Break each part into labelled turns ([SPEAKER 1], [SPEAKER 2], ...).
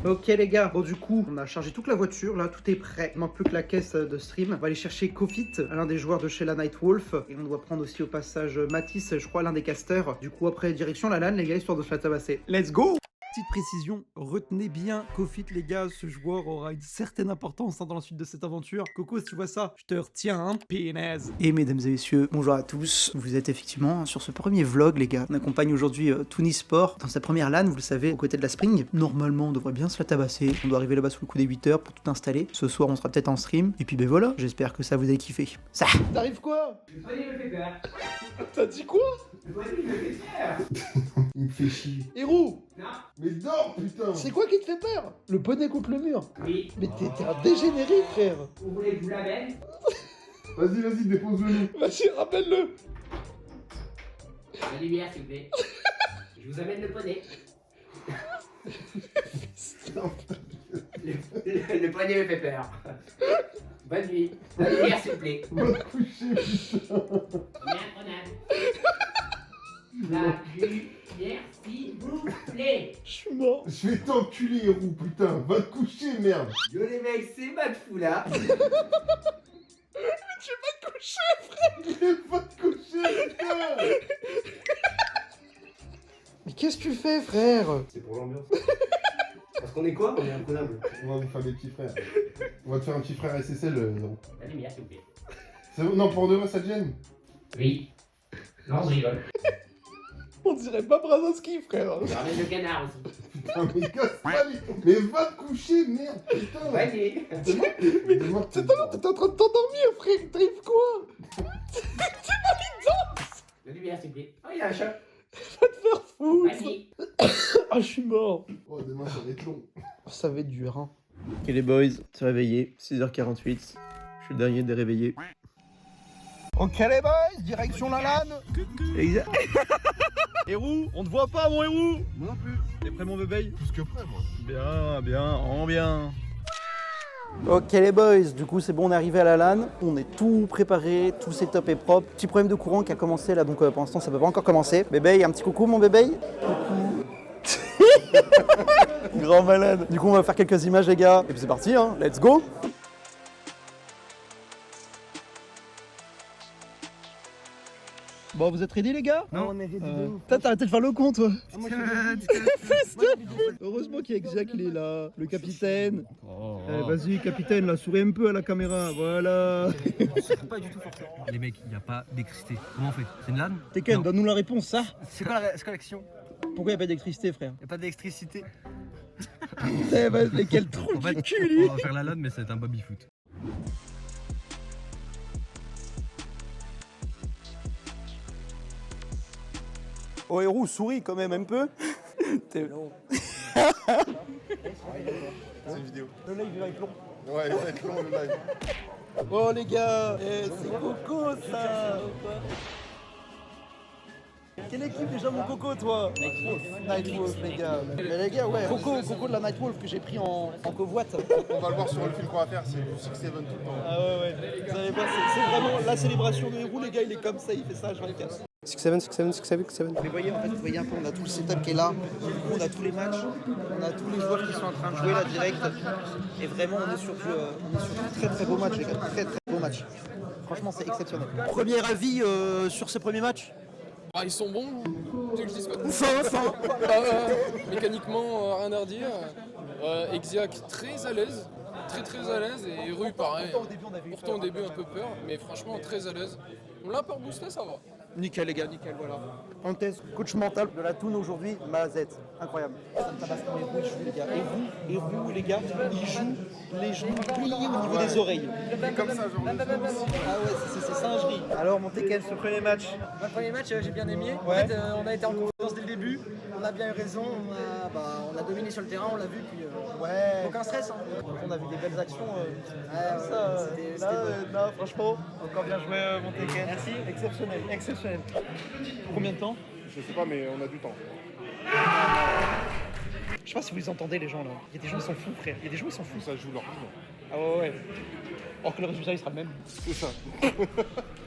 [SPEAKER 1] Ok les gars, bon du coup, on a chargé toute la voiture, là, tout est prêt. Il manque plus que la caisse de stream. On va aller chercher Kofit, l'un des joueurs de chez la Nightwolf. Et on doit prendre aussi au passage Matisse, je crois, l'un des casters. Du coup, après, direction la LAN, les gars, histoire de se la tabasser. Let's go! Petite précision, retenez bien Kofit les gars, ce joueur aura une certaine importance dans la suite de cette aventure. Coco, si tu vois ça, je te retiens, hein, pénaise. Et mesdames et messieurs, bonjour à tous. Vous êtes effectivement sur ce premier vlog les gars. On accompagne aujourd'hui Toony Sport dans sa première LAN, vous le savez, aux côtés de la Spring. Normalement, on devrait bien se la tabasser. On doit arriver là-bas sous le coup des 8 h pour tout installer. Ce soir, on sera peut-être en stream. Et puis ben voilà, j'espère que ça vous a kiffé. Ça.
[SPEAKER 2] T'arrives quoi?
[SPEAKER 3] Le poignet me fait peur.
[SPEAKER 2] T'as dit quoi?
[SPEAKER 3] Le poignet me fait peur.
[SPEAKER 2] Il me fait chier. Héros!
[SPEAKER 3] Non.
[SPEAKER 2] Mais dors putain! C'est quoi qui te fait peur? Le poney contre le mur.
[SPEAKER 3] Oui.
[SPEAKER 2] Mais t'es un dégénéré frère!
[SPEAKER 3] Vous voulez que je vous l'amène?
[SPEAKER 2] Vas-y, dépose-le. Vas-y, rappelle-le.
[SPEAKER 3] La lumière, s'il vous plaît. Je vous amène le poney. Le poignet me fait peur. Bonne nuit. La lumière, s'il vous plaît.
[SPEAKER 2] Va te coucher putain!
[SPEAKER 3] Bien, la lumière, s'il vous plaît.
[SPEAKER 2] Je suis mort. Je vais t'enculer héros putain! Va te coucher merde!
[SPEAKER 3] Yo les mecs, c'est Matfou là.
[SPEAKER 2] Mais tu vas te coucher frère! Va te coucher putain! Mais qu'est-ce que tu fais frère?
[SPEAKER 4] C'est pour l'ambiance. Parce qu'on est quoi? On est imprenable.
[SPEAKER 2] On va vous faire des petits frères. On va te faire un petit frère SSL. Non.
[SPEAKER 3] La lumière, s'il vous plaît.
[SPEAKER 2] Non, pour de vrai, ça te gêne?
[SPEAKER 3] Oui. Non, je rigole.
[SPEAKER 2] On dirait pas Brazowski, frère.
[SPEAKER 3] Je ramène le canard aussi.
[SPEAKER 2] Putain, mais casse pas les... Mais va te coucher, merde, putain.
[SPEAKER 3] Bonne nuit.
[SPEAKER 2] Mais t'es en train de t'endormir, frère. T'arrives quoi?
[SPEAKER 3] La lumière, s'il vous plaît. Oh, il y a un chat.
[SPEAKER 2] Va te faire foutre.
[SPEAKER 3] Vas-y.
[SPEAKER 2] Ah, je suis mort. Oh, demain, ça va être long. Ça va être dur, hein.
[SPEAKER 4] Ok les boys, c'est réveillé, 6h48. Je suis le dernier des réveillés.
[SPEAKER 1] Ok les boys, direction la LAN.
[SPEAKER 4] Exact.
[SPEAKER 1] Hérou, on te voit pas mon Hérou.
[SPEAKER 2] Moi non plus.
[SPEAKER 1] T'es prêt mon bébé?
[SPEAKER 2] Plus que prêt, moi.
[SPEAKER 1] Bien.
[SPEAKER 5] Ok les boys, du coup c'est bon, on est arrivé à la LAN, on est tout préparé, tout setup est propre. Petit problème de courant qui a commencé là, donc pour l'instant ça peut pas encore commencer. Bébé, un petit coucou mon bébé. Coucou. Grand malade. Du coup on va faire quelques images les gars, et puis c'est parti hein, let's go. Bon, vous êtes ready les gars?
[SPEAKER 1] Non, on est ready de ouf.
[SPEAKER 5] T'as arrêté de faire le con toi.
[SPEAKER 1] Fils de
[SPEAKER 5] Heureusement qu'il y a Xia qui est là, le capitaine.
[SPEAKER 1] Vas-y capitaine, là, souris un peu à la caméra, voilà.
[SPEAKER 6] Pas du tout forcément. Les mecs, il n'y a pas d'électricité. Comment on fait? C'est une LAN?
[SPEAKER 5] Tekken,
[SPEAKER 6] Non.
[SPEAKER 5] donne-nous la réponse, ça.
[SPEAKER 6] C'est quoi l'action?
[SPEAKER 5] Pourquoi il n'y a pas d'électricité frère?
[SPEAKER 6] Il n'y a pas d'électricité.
[SPEAKER 5] Eh ben, mais quel trou
[SPEAKER 6] En fait,
[SPEAKER 5] du cul lui.
[SPEAKER 6] on va faire la LAN, mais c'est un baby-foot.
[SPEAKER 5] Oh héros, souris quand même un peu. T'es long.
[SPEAKER 2] C'est une vidéo.
[SPEAKER 5] Le live il va être long.
[SPEAKER 2] Ouais, ça va être long le live.
[SPEAKER 5] Oh les gars, c'est Coco ça. Quelle équipe déjà mon Coco toi? Nightwolf les gars. Mais les gars ouais, Coco de la Nightwolf que j'ai pris en covoite.
[SPEAKER 2] On va le voir sur le film qu'on va faire, c'est du 6-7 tout le temps.
[SPEAKER 5] Ah ouais, vous allez voir, c'est vraiment la célébration de héros les gars, il est comme ça, il fait ça H24.
[SPEAKER 2] 6-7.
[SPEAKER 1] Mais voyez, en fait, vous voyez un peu, on a tout le setup qui est là, on a tous les matchs, on a tous les joueurs qui sont en train de jouer là direct. Et vraiment, on est sur du très très beau match, les gars. Très très beau match. Franchement, c'est exceptionnel. Premier avis sur ces premiers matchs?
[SPEAKER 7] Ah, ils sont bons, tu veux que je dise quoi?
[SPEAKER 1] Fin.
[SPEAKER 7] Mécaniquement, rien à redire. Exiac très à l'aise, très à l'aise, et Rue pareil. Pourtant au début un peu peur, mais franchement très à l'aise. On l'a pas boosté, ça va.
[SPEAKER 1] Nickel les gars, nickel, voilà.
[SPEAKER 5] Parenthèse, coach mental de la Toon aujourd'hui, Mazette. Incroyable.
[SPEAKER 1] Ça me tabasse comme les roues, ils jouent les gars. Et vous les gars, ils jouent les genoux pliés au niveau des oreilles.
[SPEAKER 2] Comme ça, genre.
[SPEAKER 1] Ah ouais, c'est singerie. Alors mon Tekken, ce premier match.
[SPEAKER 8] Le premier match, j'ai bien aimé.
[SPEAKER 1] Ouais.
[SPEAKER 8] En fait, on a été en confiance dès le début. On a bien eu raison. On a dominé sur le terrain, on l'a vu. Puis,
[SPEAKER 1] Ouais.
[SPEAKER 8] aucun stress. Hein.
[SPEAKER 1] On a vu des belles actions
[SPEAKER 8] Ouais,
[SPEAKER 1] comme ça.
[SPEAKER 8] c'était
[SPEAKER 1] Là,
[SPEAKER 8] beau.
[SPEAKER 1] non, franchement, encore bien joué mon Tekken. Merci. Exceptionnel. Combien de temps?
[SPEAKER 2] Je sais pas, mais on a du temps.
[SPEAKER 1] Je sais pas si vous les entendez les gens là. Il y a des gens qui sont fous frère. Il y a des gens qui sont fous.
[SPEAKER 2] Ça joue leur vie.
[SPEAKER 1] Ah ouais. Or que le résultat il sera le même.
[SPEAKER 2] C'est ça.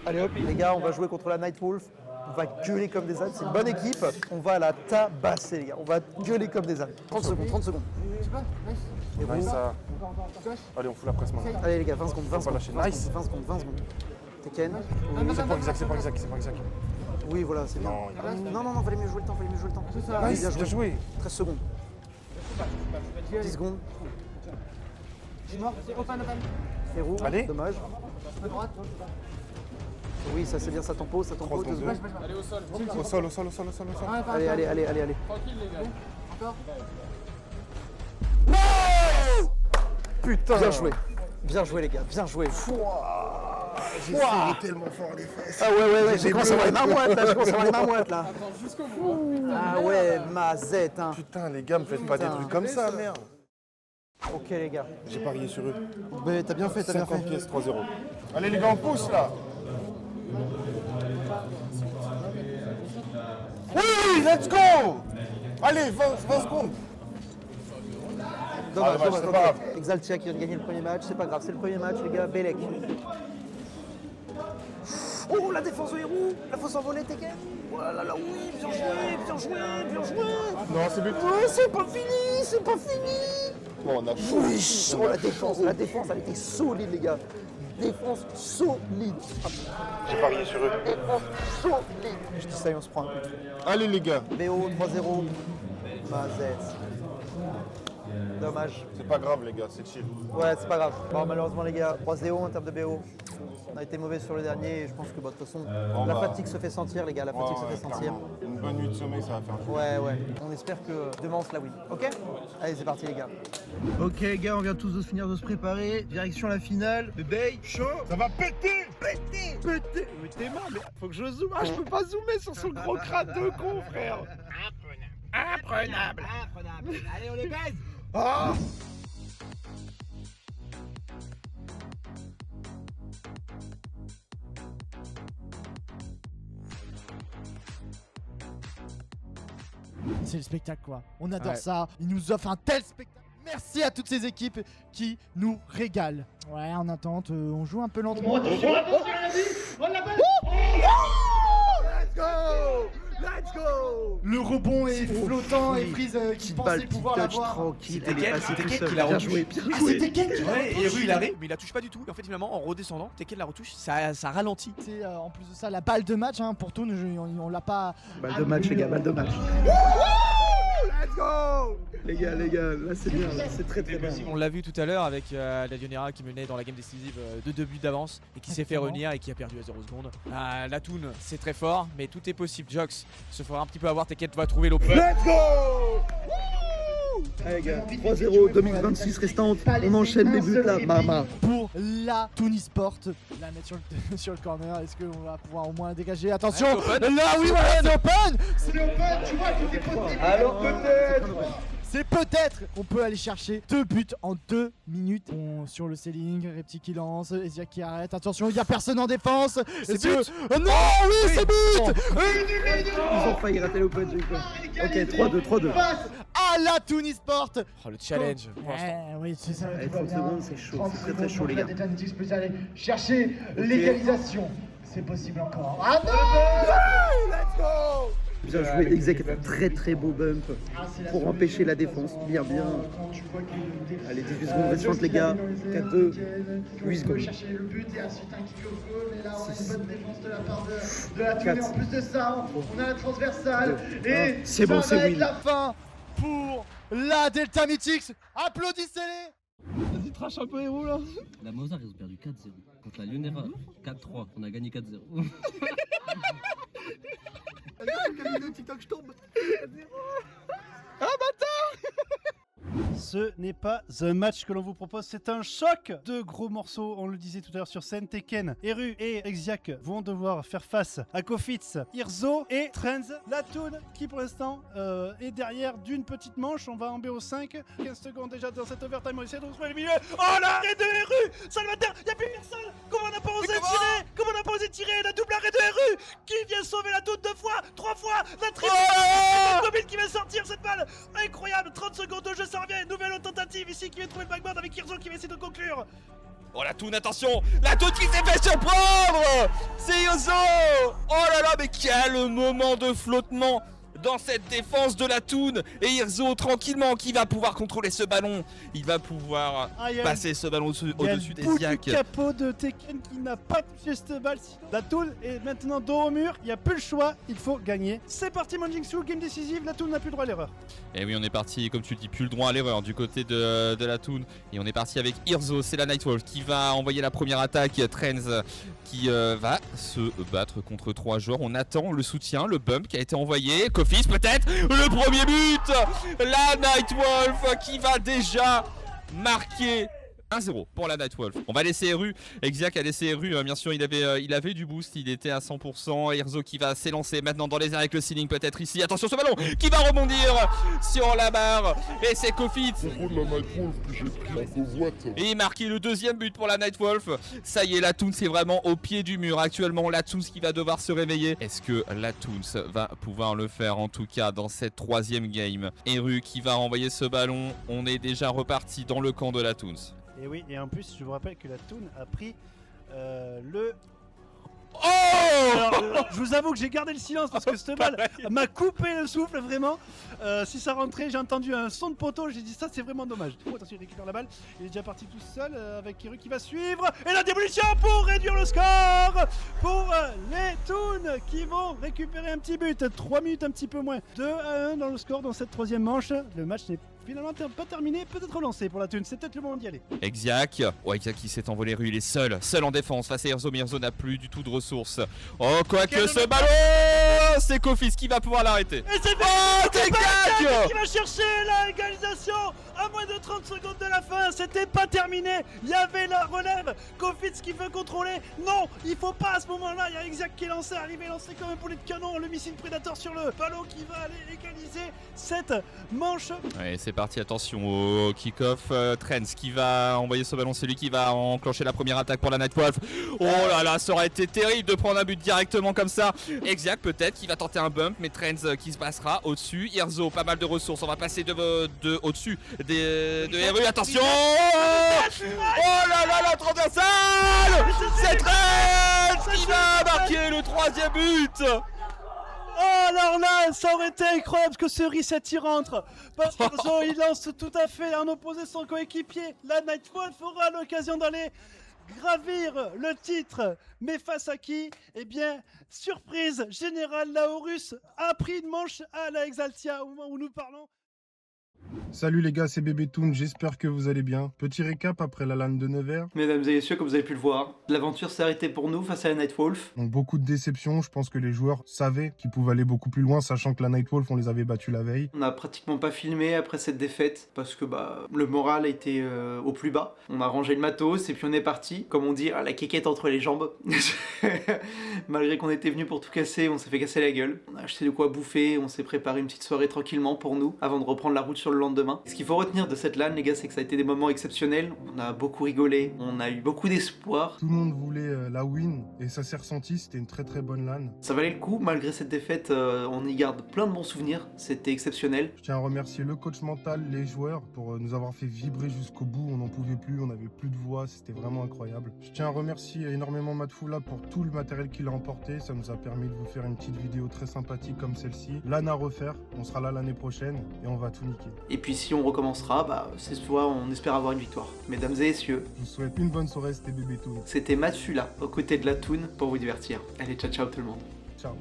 [SPEAKER 5] Allez hop, les gars, on va jouer contre la Nightwolf. On va gueuler comme des ânes. C'est une bonne équipe. On va la tabasser, les gars. On va gueuler comme des ânes. 30 secondes. Et vous
[SPEAKER 2] Nice ça. Allez, on fout la presse maintenant.
[SPEAKER 5] Allez les gars, 20 secondes, 20
[SPEAKER 2] Faut pas
[SPEAKER 5] secondes.
[SPEAKER 2] lâcher. Nice.
[SPEAKER 5] 20 secondes, 20 secondes. Tekken.
[SPEAKER 2] C'est pas exact, c'est pas exact, c'est pas exact.
[SPEAKER 5] Oui, voilà, c'est bien.
[SPEAKER 2] Non,
[SPEAKER 5] Non, fallait mieux jouer le temps, fallait mieux jouer le temps.
[SPEAKER 2] Nice, bien joué.
[SPEAKER 5] 13 secondes. 10 secondes. Ferrou,
[SPEAKER 2] Allez.
[SPEAKER 5] dommage. Oui, ça c'est bien, ça tempo, 2
[SPEAKER 2] secondes.
[SPEAKER 5] secondes.
[SPEAKER 7] Allez au sol.
[SPEAKER 2] Au sol, au sol, au sol, au sol, au sol.
[SPEAKER 5] Allez.
[SPEAKER 7] Tranquille les gars.
[SPEAKER 2] Putain.
[SPEAKER 5] Bien joué les gars, bien joué.
[SPEAKER 2] J'ai serré tellement fort les fesses.
[SPEAKER 5] Ah ouais, j'ai commencé à avoir les mains moites là,
[SPEAKER 7] Attends jusqu'au bout.
[SPEAKER 5] Ah ouais, mazette hein.
[SPEAKER 2] Putain, les gars, me faites pas des trucs comme ça, merde.
[SPEAKER 5] Ok les gars.
[SPEAKER 2] J'ai parié sur eux.
[SPEAKER 5] Mais t'as bien fait,
[SPEAKER 2] 50 pièces, 3-0. Allez les gars, on pousse là. Oui, let's go. Allez, 20 secondes.
[SPEAKER 5] Dommage,
[SPEAKER 2] dommage, c'est pas grave.
[SPEAKER 5] Exaltia qui vient de gagner le premier match, c'est pas grave, c'est le premier match les gars, Belek. Oh la défense de Hero, la fausse envolée Tekken. Oh là là, oui, bien joué.
[SPEAKER 2] Non, c'est but.
[SPEAKER 5] Oh, c'est pas fini.
[SPEAKER 2] Bon, on a
[SPEAKER 5] Oui, oh, la défense, elle était solide les gars. Défense solide.
[SPEAKER 2] J'ai parié sur eux.
[SPEAKER 5] Défense solide. Je dis ça et on se prend un coup.
[SPEAKER 2] Allez les gars.
[SPEAKER 5] BO 3-0. Mazette. Dommage.
[SPEAKER 2] C'est pas grave les gars, c'est chill.
[SPEAKER 5] Ouais, c'est pas grave. Bon, malheureusement, les gars, 3-0 en termes de BO. On a été mauvais sur le dernier et je pense que, de toute façon, la fatigue se fait sentir, les gars. La fatigue se fait sentir.
[SPEAKER 2] Clairement. Une bonne nuit de sommeil, ça va faire un
[SPEAKER 5] Ouais. On espère que demain, on se la win. Ok? Allez, c'est parti, les gars.
[SPEAKER 4] Ok les gars, on vient tous de se finir de se préparer. Direction la finale. Bébé, chaud.
[SPEAKER 2] Ça va péter.
[SPEAKER 4] Pété. Mais t'es mort, mais faut que je zoome. Ah, je peux pas zoomer sur son gros crâne de con, frère. Imprenable.
[SPEAKER 3] Allez, on les baise.
[SPEAKER 4] Ah.
[SPEAKER 9] C'est le spectacle quoi. On adore ça. Il nous offre un tel spectacle. Merci à toutes ces équipes qui nous régalent. Ouais, en attente, on joue un peu lentement.
[SPEAKER 4] Let's go.
[SPEAKER 9] Le rebond est flottant et Freeze qui
[SPEAKER 1] Petite
[SPEAKER 9] pensait
[SPEAKER 1] balle, petit
[SPEAKER 9] pouvoir
[SPEAKER 1] touch
[SPEAKER 9] l'avoir.
[SPEAKER 1] tranquille,
[SPEAKER 10] C'est
[SPEAKER 1] elle est
[SPEAKER 10] Tekken,
[SPEAKER 1] passée
[SPEAKER 10] c'est
[SPEAKER 1] tout
[SPEAKER 10] Tekken
[SPEAKER 1] seul.
[SPEAKER 10] qui l'a
[SPEAKER 1] Bien
[SPEAKER 10] retouché.
[SPEAKER 1] joué, bien
[SPEAKER 9] Ah,
[SPEAKER 1] joué.
[SPEAKER 9] c'est Tekken qui l'a
[SPEAKER 10] Ouais, et
[SPEAKER 9] retouché.
[SPEAKER 10] Eru il arrive, mais il la touche pas du tout. Et en fait, finalement, en redescendant, Tekken la retouche, ça ralentit.
[SPEAKER 9] C'est en plus de ça la balle de match hein, pour Toon, on l'a pas.
[SPEAKER 1] Balle de match, les gars, balle de match.
[SPEAKER 4] Let's go.
[SPEAKER 1] Les gars, là c'est bien, là, c'est très bien.
[SPEAKER 10] On l'a vu tout à l'heure avec la Dionera qui menait dans la game décisive de 2 buts d'avance et qui s'est fait revenir et qui a perdu à 0 secondes. La Toon, c'est très fort, mais tout est possible. Jox se fera un petit peu avoir, Tekken va trouver l'open.
[SPEAKER 4] Let's go.
[SPEAKER 1] Allez les gars, 3-0, 2 minutes 26 restantes. On enchaîne les buts là, mama.
[SPEAKER 9] Pour la Toon Esport, la mettre sur le corner, est-ce qu'on va pouvoir au moins la dégager? Attention,
[SPEAKER 10] Ouais,
[SPEAKER 9] là oui voilà, c'est open.
[SPEAKER 4] Alors peut-être.
[SPEAKER 9] C'est peut-être qu'on peut aller chercher 2 buts en 2 minutes. Bon, sur le ceiling, Repti qui lance, Ezia qui arrête. Attention, il n'y a personne en défense.
[SPEAKER 10] C'est
[SPEAKER 9] Est-ce
[SPEAKER 10] but.
[SPEAKER 9] que- non, oui, c'est but.
[SPEAKER 1] Ils ont failli rater l'open, j'ai eu peur. Ok, 3-2.
[SPEAKER 9] À la Toon Esport.
[SPEAKER 10] Oh, le challenge. pour l'instant.
[SPEAKER 9] Oui, c'est ça.
[SPEAKER 1] Allez, 30 secondes, c'est chaud, c'est très chaud les gars.
[SPEAKER 8] peut aller chercher l'égalisation. C'est possible encore. Ah non!
[SPEAKER 1] Bien joué, Exec a fait un très beau bump pour empêcher la défense. Bien. Allez, 18 secondes restantes les gars. 4-2, 8 secondes.
[SPEAKER 8] Chercher le but et ensuite un kick au feu, mais là on a
[SPEAKER 1] Six.
[SPEAKER 8] une bonne défense de la part de la Toon. Et
[SPEAKER 1] 4.
[SPEAKER 8] en plus de ça, on a la transversale. Et
[SPEAKER 1] C'est bon,
[SPEAKER 8] ça
[SPEAKER 1] c'est
[SPEAKER 8] va être
[SPEAKER 1] win.
[SPEAKER 8] la
[SPEAKER 9] Fin pour la Delta Mythics. Applaudissez-les.
[SPEAKER 4] Vas-y, trash un peu héros là.
[SPEAKER 6] La Mozart, ils ont perdu 4-0. Contre la Lyonera, 4-3. On a gagné 4-0.
[SPEAKER 1] Quelle vidéo TikTok je tombe.
[SPEAKER 11] Ce n'est pas un match que l'on vous propose, c'est un choc de gros morceaux. On le disait tout à l'heure sur scène, Tekken, Eru et Exiac vont devoir faire face à Kofitz, Irzo et Trends. La Toon qui pour l'instant est derrière d'une petite manche. On va en BO5. 15 secondes déjà dans cette overtime. On essaie de retrouver le milieu. Oh l'arrêt de Eru, Salvateur, il n'y a plus personne. Comment on n'a pas osé tirer? Comment on n'a pas osé tirer? La double arrêt de Eru qui vient sauver la Toon 2 fois, 3 fois. La triple mobile qui va sortir cette balle. Incroyable, 30 secondes de jeu, ça revient. Nouvelle tentative ici qui vient trouver le backboard avec Irzo qui va essayer de conclure.
[SPEAKER 10] Oh la Toon, attention. La Toon qui s'est fait surprendre. C'est Yozo. Oh là là, mais quel moment de flottement
[SPEAKER 12] dans cette défense de la Toon. Et Irzo, tranquillement, qui va pouvoir contrôler ce ballon. Il va pouvoir passer ce ballon au-dessus d'Eziak.
[SPEAKER 11] Il y a le capot de Tekken qui n'a pas touché cette balle. Sinon, la Toon est maintenant dos au mur. Il n'y a plus le choix. Il faut gagner. C'est parti, Monjingsu. Game décisive. La Toon n'a plus droit à l'erreur.
[SPEAKER 12] Et oui, on est parti, comme tu le dis, plus le droit à l'erreur du côté de la Toon. Et on est parti avec Irzo. C'est la Nightwolf qui va envoyer la première attaque. Trends qui va se battre contre 3 joueurs. On attend le soutien, le bump qui a été envoyé. Kofis peut-être. Le premier but. La Nightwolf qui va déjà marquer 1-0 pour la Nightwolf. On va laisser Eru. Exiac a laissé Eru. Bien sûr, il avait du boost. Il était à 100%. Irzo qui va s'élancer maintenant dans les airs avec le ceiling peut-être ici. Attention ce ballon qui va rebondir sur la barre. Et c'est Kofit. Et il marque le deuxième but pour la Nightwolf. Ça y est, la Toons est vraiment au pied du mur actuellement. La Toons qui va devoir se réveiller. Est-ce que la Toons va pouvoir le faire en tout cas dans cette 3e game? Eru qui va renvoyer ce ballon. On est déjà reparti dans le camp de la Toons.
[SPEAKER 11] Et oui, et en plus, je vous rappelle que la Toon a pris le...
[SPEAKER 12] Oh!
[SPEAKER 11] Alors, je vous avoue que j'ai gardé le silence parce que cette balle m'a coupé le souffle vraiment. Si ça rentrait, j'ai entendu un son de poteau, j'ai dit ça c'est vraiment dommage. Oh, attention, il récupère la balle, il est déjà parti tout seul avec Kiru qui va suivre. Et la démolition pour réduire le score pour les Toons qui vont récupérer un petit but. 3 minutes un petit peu moins. 2-1 dans le score dans cette 3e manche. Le match n'est finalement pas terminé, peut-être relancé pour la Toon, c'est peut-être le moment d'y aller.
[SPEAKER 12] Exiac, Exiac qui s'est envolé rue, il est seul en défense face à Irzo, mais Irzo n'a plus du tout de ressources. Oh, quoique ce ballon, c'est Kofis qui va pouvoir l'arrêter.
[SPEAKER 11] Et c'est
[SPEAKER 12] Exiac
[SPEAKER 11] qui va chercher la égalisation à moins de 30 secondes de la fin, c'était pas terminé, il y avait la relève, Kofits qui veut contrôler, non, il faut pas à ce moment-là, il y a Exiac qui est lancé, arrivé lancé comme un poulet de canon, le missile prédateur sur le ballon qui va aller égaliser cette manche.
[SPEAKER 12] Ouais, c'est parti, attention au kick-off. Trends qui va envoyer ce ballon, c'est lui qui va enclencher la première attaque pour la Nightwolf. Oh là là, ça aurait été terrible de prendre un but directement comme ça. Exiac peut-être qui va tenter un bump, mais Trends qui se passera au-dessus. Irzo, pas mal de ressources, on va passer de au-dessus de RU, attention. Oh là là, la transversale. C'est Trends qui va marquer le 3e but.
[SPEAKER 11] Oh alors là, ça aurait été incroyable que ce reset y rentre. Parce que il lance tout à fait en opposé son coéquipier. La Nightwolf aura l'occasion d'aller gravir le titre. Mais face à qui? Eh bien, surprise générale, la Horus a pris une manche à la Exaltia au moment où nous parlons.
[SPEAKER 13] Salut les gars, c'est Bébé Toon, j'espère que vous allez bien. Petit récap après la LAN de Nevers.
[SPEAKER 5] Mesdames et messieurs, comme vous avez pu le voir, l'aventure s'est arrêtée pour nous face à la Nightwolf.
[SPEAKER 13] Donc beaucoup de déceptions, je pense que les joueurs savaient qu'ils pouvaient aller beaucoup plus loin, sachant que la Nightwolf, on les avait battus la veille.
[SPEAKER 5] On n'a pratiquement pas filmé après cette défaite, parce que le moral était au plus bas. On a rangé le matos et puis on est parti, comme on dit, à la quéquette entre les jambes. Malgré qu'on était venu pour tout casser, on s'est fait casser la gueule. On a acheté de quoi bouffer, on s'est préparé une petite soirée tranquillement pour nous, avant de reprendre la route sur le lendemain. Ce qu'il faut retenir de cette LAN, les gars, c'est que ça a été des moments exceptionnels. On a beaucoup rigolé, on a eu beaucoup d'espoir.
[SPEAKER 13] Tout le monde voulait la win et ça s'est ressenti, c'était une très très bonne LAN.
[SPEAKER 5] Ça valait le coup, malgré cette défaite, on y garde plein de bons souvenirs, c'était exceptionnel.
[SPEAKER 13] Je tiens à remercier le coach mental, les joueurs, pour nous avoir fait vibrer jusqu'au bout. On n'en pouvait plus, on n'avait plus de voix, c'était vraiment incroyable. Je tiens à remercier énormément Matfoula pour tout le matériel qu'il a emporté. Ça nous a permis de vous faire une petite vidéo très sympathique comme celle-ci. LAN à refaire, on sera là l'année prochaine et on va tout niquer.
[SPEAKER 5] Et puis si on recommencera, cette fois on espère avoir une victoire. Mesdames et messieurs,
[SPEAKER 13] je vous souhaite une bonne soirée, c'était Bébé Toon.
[SPEAKER 5] C'était Matfoula aux côtés de la Toon pour vous divertir. Allez, ciao ciao tout le monde.
[SPEAKER 13] Ciao.